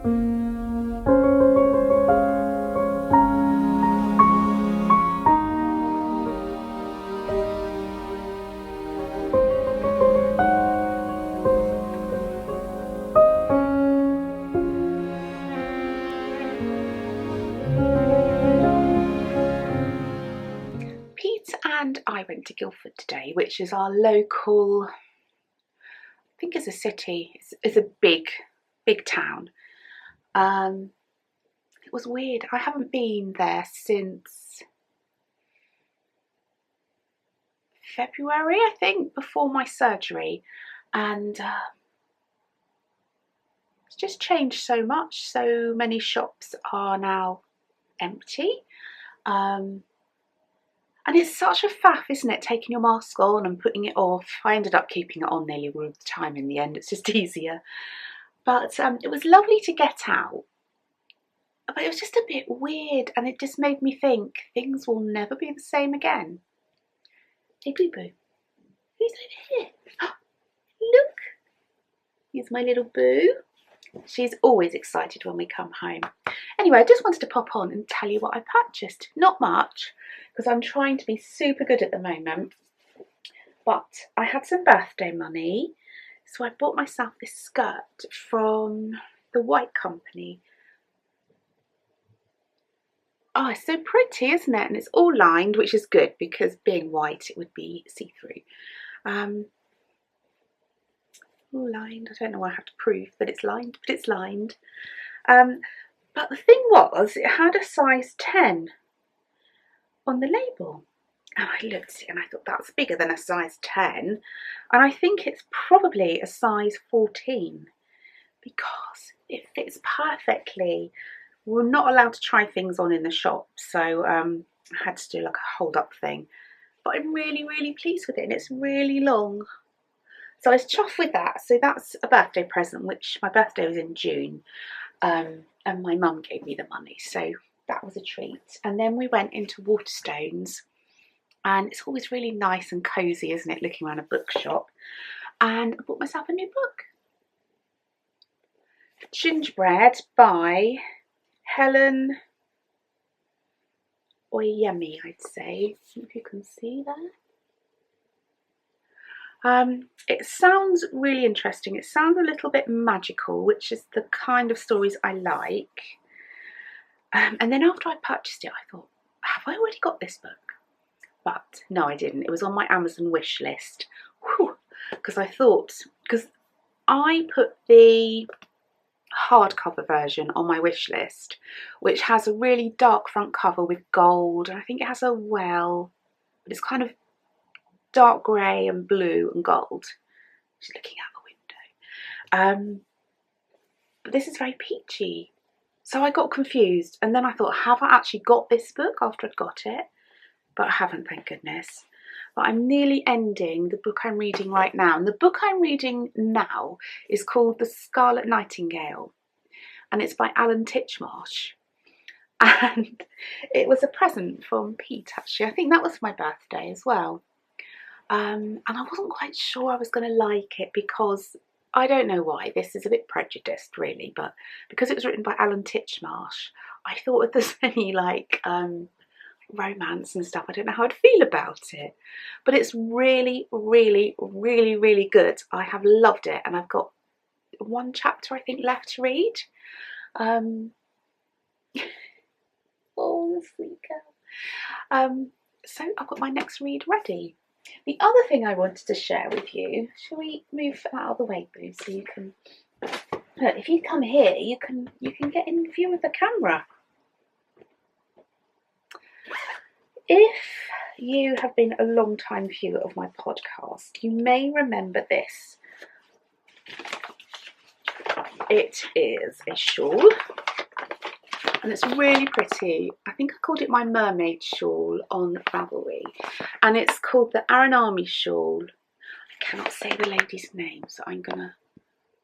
And I went to Guildford today, which is our local, I think it's a city, it's a big town. It was weird. I haven't been there since February, I think, before my surgery, and it's just changed so much. So many shops are now empty. And it's such a faff, isn't it, taking your mask on and putting it off. I ended up keeping it on nearly all the time in the end. It's just easier. But it was lovely to get out. But it was just a bit weird, and it just made me think things will never be the same again. Hey, Boo Boo. Who's over here? Oh, look. Here's my little Boo. She's always excited when we come home. Anyway, I just wanted to pop on and tell you what I purchased. Not much, because I'm trying to be super good at the moment. But I had some birthday money, so I bought myself this skirt from the White Company. Oh, it's so pretty, isn't it? And it's all lined, which is good, because being white, it would be see-through. All lined. I don't know why I have to prove that it's lined, but it's lined. But the thing was, it had a size 10 on the label. And I looked at it and I thought that's bigger than a size 10. And I think it's probably a size 14 because it fits perfectly. We're not allowed to try things on in the shop, so I had to do like a hold up thing. But I'm really, really pleased with it, and it's really long. So I was chuffed with that. So that's a birthday present, which my birthday was in June. And my mum gave me the money, so that was a treat. And then we went into Waterstones, and it's always really nice and cosy, isn't it, looking around a bookshop. And I bought myself a new book. Gingerbread by Helen Oyemi, I'd say. If you can see that. It sounds really interesting. It sounds a little bit magical, which is the kind of stories I like. And then after I purchased it, I thought, have I already got this book? But no, I didn't. It was on my Amazon wish list. Because I put the hardcover version on my wish list, which has a really dark front cover with gold. And I think it has a well, but it's kind of dark grey and blue and gold. Just looking out the window. But this is very peachy. So I got confused, and then I thought, have I actually got this book after I'd got it? But I haven't, thank goodness. But I'm nearly ending the book I'm reading right now. And the book I'm reading now is called The Scarlet Nightingale. And it's by Alan Titchmarsh. And it was a present from Pete, actually. I think that was my birthday as well. And I wasn't quite sure I was going to like it because I don't know why. This is a bit prejudiced, really. But because it was written by Alan Titchmarsh, I thought if there's any like romance and stuff, I don't know how I'd feel about it. But it's really, really, really, really good. I have loved it, and I've got one chapter I think left to read. Oh, sweet girl. So I've got my next read ready. The other thing I wanted to share with you, shall we move out of the way, Boo, so you can look, if you come here, you can get in view of the camera. If you have been a long time viewer of my podcast, you may remember this. It is a shawl, and it's really pretty. I think I called it my mermaid shawl on Ravelry, and it's called the Aranami Shawl. I cannot say the lady's name, so I'm gonna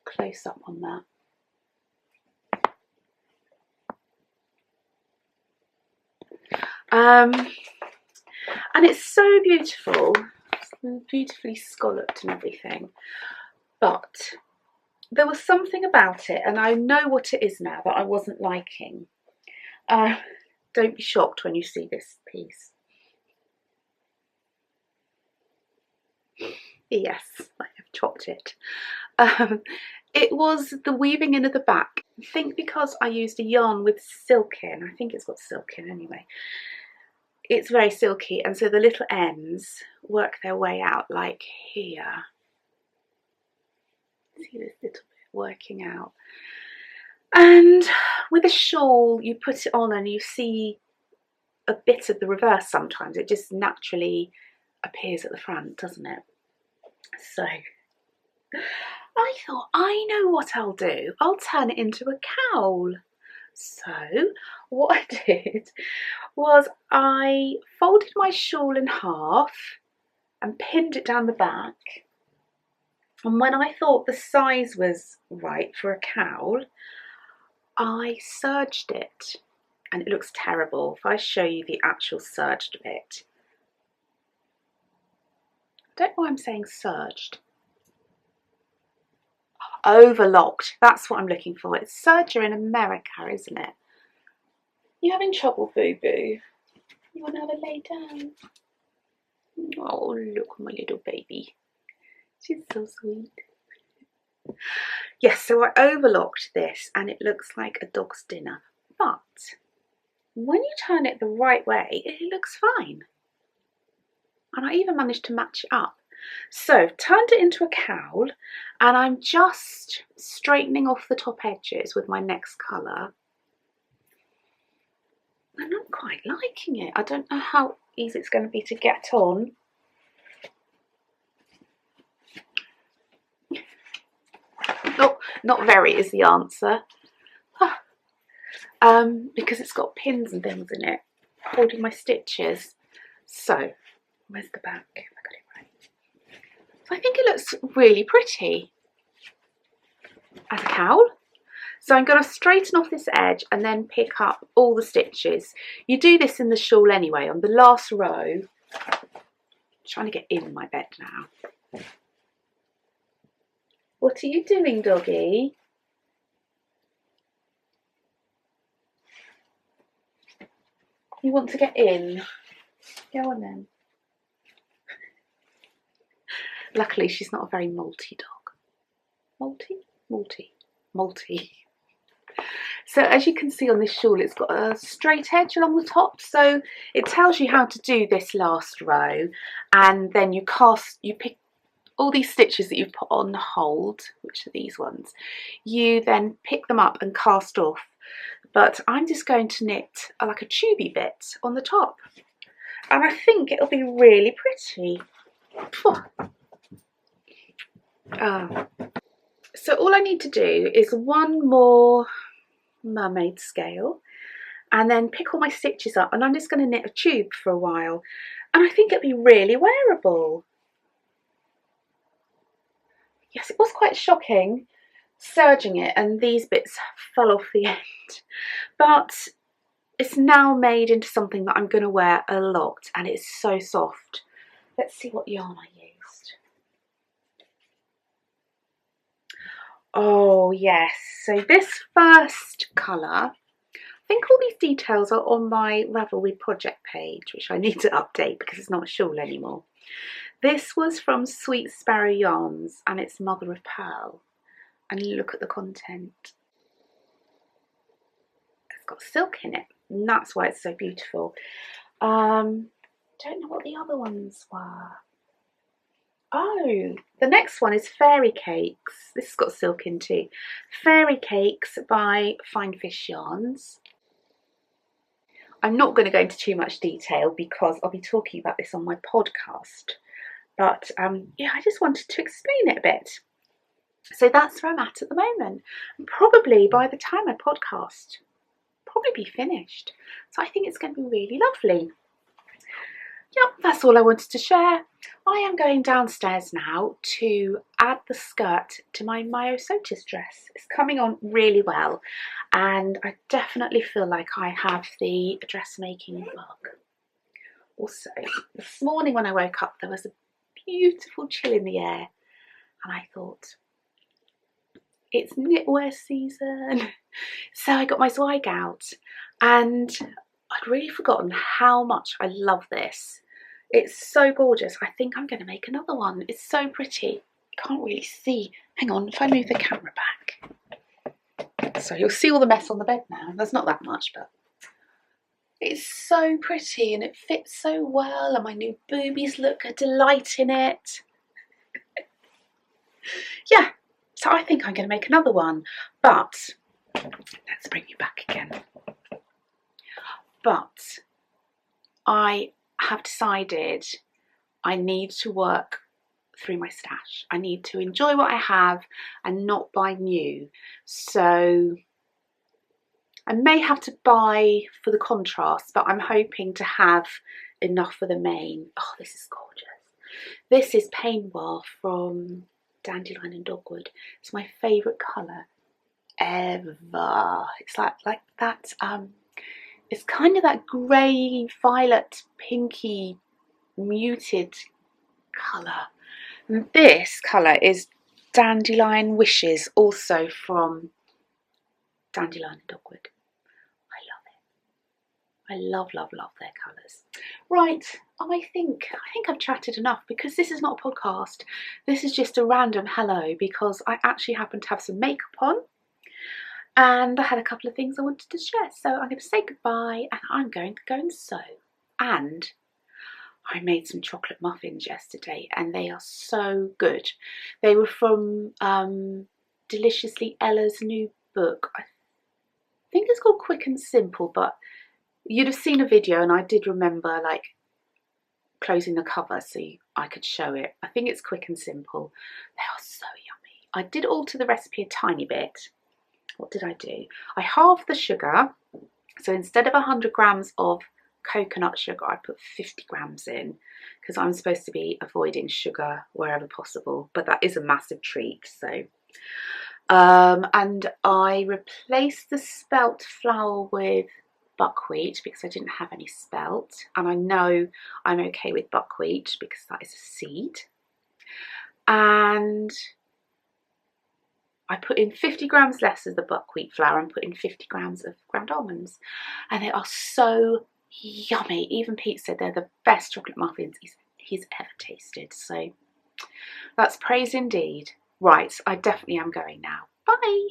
close up on that. And it's so beautiful. It's beautifully scalloped and everything, but there was something about it, and I know what it is now, that I wasn't liking. Don't be shocked when you see this piece. Yes, I have chopped it. It was the weaving in of the back. I think because I used a yarn with silk in, I think it's got silk in anyway, it's very silky, and so the little ends work their way out like here. See this little bit working out. And with a shawl, you put it on and you see a bit of the reverse sometimes. It just naturally appears at the front, doesn't it? So I thought, I know what I'll do. I'll turn it into a cowl. So what I did was I folded my shawl in half and pinned it down the back. And when I thought the size was right for a cowl, I serged it. And it looks terrible. If I show you the actual serged bit. I don't know why I'm saying serged. Overlocked. That's what I'm looking for. It's serger in America, isn't it? You having trouble, boo-boo? You want to have a lay down? Oh, look, my little baby. She's so sweet. Yes, so I overlocked this and it looks like a dog's dinner. But when you turn it the right way, it looks fine. And I even managed to match it up. So I've turned it into a cowl and I'm just straightening off the top edges with my next colour. And I'm quite liking it. I don't know how easy it's going to be to get on. Not very is the answer. Because it's got pins and things in it, holding my stitches. So, where's the back? Have I got it right? So I think it looks really pretty as a cowl. So I'm going to straighten off this edge and then pick up all the stitches. You do this in the shawl anyway, on the last row. I'm trying to get in my bed now. What are you doing, doggy? You want to get in? Go on then. Luckily, she's not a very molty dog. Molty. So as you can see on this shawl, it's got a straight edge along the top. So it tells you how to do this last row. And then you pick all these stitches that you've put on hold, which are these ones. You then pick them up and cast off. But I'm just going to knit like a tubey bit on the top. And I think it'll be really pretty. So all I need to do is one more mermaid scale and then pick all my stitches up, and I'm just going to knit a tube for a while, and I think it'll be really wearable. Yes, it was quite shocking serging it and these bits fell off the end, but it's now made into something that I'm going to wear a lot, and it's so soft. Let's see what yarn I used. Oh yes, so this first colour, I think all these details are on my Ravelry project page, which I need to update because it's not a shawl anymore. This was from Sweet Sparrow Yarns and it's Mother of Pearl. And look at the content. It's got silk in it, and that's why it's so beautiful. Don't know what the other ones were. Oh, the next one is Fairy Cakes. This has got silk in too. Fairy Cakes by Fine Fish Yarns. I'm not going to go into too much detail because I'll be talking about this on my podcast. But yeah, I just wanted to explain it a bit. So that's where I'm at the moment. And probably by the time I podcast, probably be finished. So I think it's going to be really lovely. Yep, that's all I wanted to share. I am going downstairs now to add the skirt to my myosotis dress. It's coming on really well, and I definitely feel like I have the dressmaking bug. Also, this morning when I woke up, there was a beautiful chill in the air, and I thought, it's knitwear season. So I got my Zweig out, and I'd really forgotten how much I love this. It's so gorgeous. I think I'm going to make another one. It's so pretty. Can't really see. Hang on, if I move the camera back. So you'll see all the mess on the bed now. There's not that much, but it's so pretty and it fits so well, and my new boobies look a delight in it. Yeah, so I think I'm going to make another one, but let's bring you back again. But I have decided I need to work through my stash. I need to enjoy what I have and not buy new. So I may have to buy for the contrast, but I'm hoping to have enough for the main. Oh, this is gorgeous. This is Peignoir from Dandelion and Dogwood. It's my favourite colour ever. It's like that, it's kind of that grey, violet, pinky, muted colour. And this colour is Dandelion Wishes, also from Dandelion and Dogwood. I love, love, love their colours. Right, I think I've chatted enough, because this is not a podcast. This is just a random hello, because I actually happen to have some makeup on and I had a couple of things I wanted to share. So I'm going to say goodbye and I'm going to go and sew. And I made some chocolate muffins yesterday and they are so good. They were from Deliciously Ella's new book. I think it's called Quick and Simple, but you'd have seen a video and I did remember like closing the cover so I could show it. I think it's Quick and Simple. They are so yummy. I did alter the recipe a tiny bit. What did I do? I halved the sugar. So instead of 100 grams of coconut sugar, I put 50 grams in, because I'm supposed to be avoiding sugar wherever possible, but that is a massive treat. So and I replaced the spelt flour with buckwheat because I didn't have any spelt, and I know I'm okay with buckwheat because that is a seed. And I put in 50 grams less of the buckwheat flour and put in 50 grams of ground almonds, and they are so yummy. Even Pete said they're the best chocolate muffins he's ever tasted. So that's praise indeed. Right, I definitely am going now. Bye.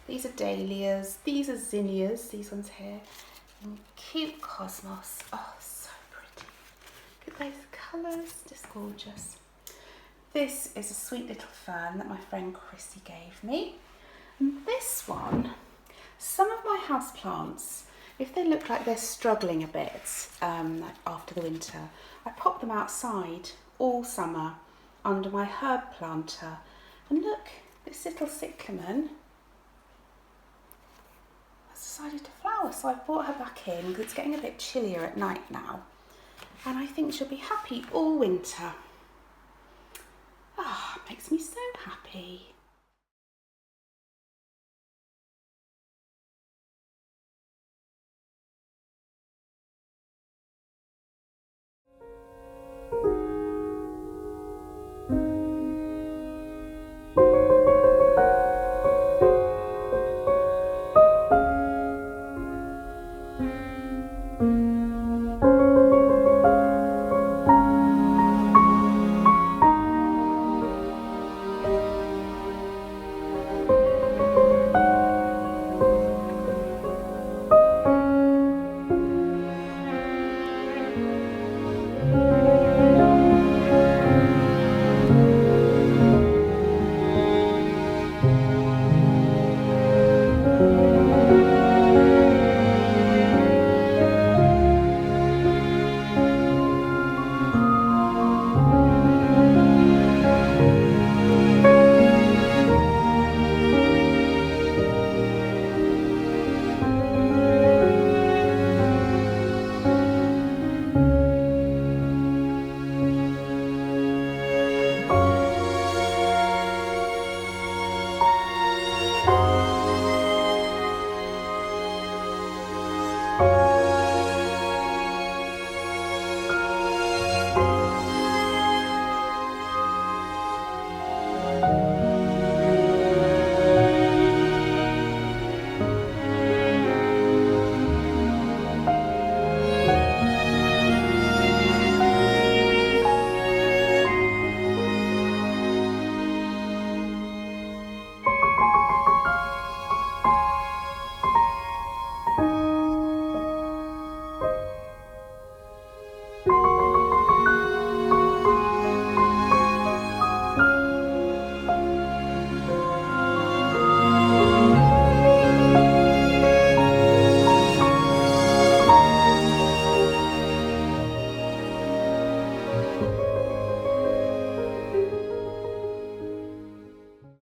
These are dahlias, these are zinnias, these ones here, and cute cosmos. Oh, so pretty. Look at those colours, just gorgeous. This is a sweet little fern that my friend Chrissy gave me. And this one, some of my houseplants, if they look like they're struggling a bit like after the winter, I pop them outside all summer under my herb planter. And look, this little cyclamen has decided to flower, so I've brought her back in because it's getting a bit chillier at night now, and I think she'll be happy all winter. Ah, makes me so happy.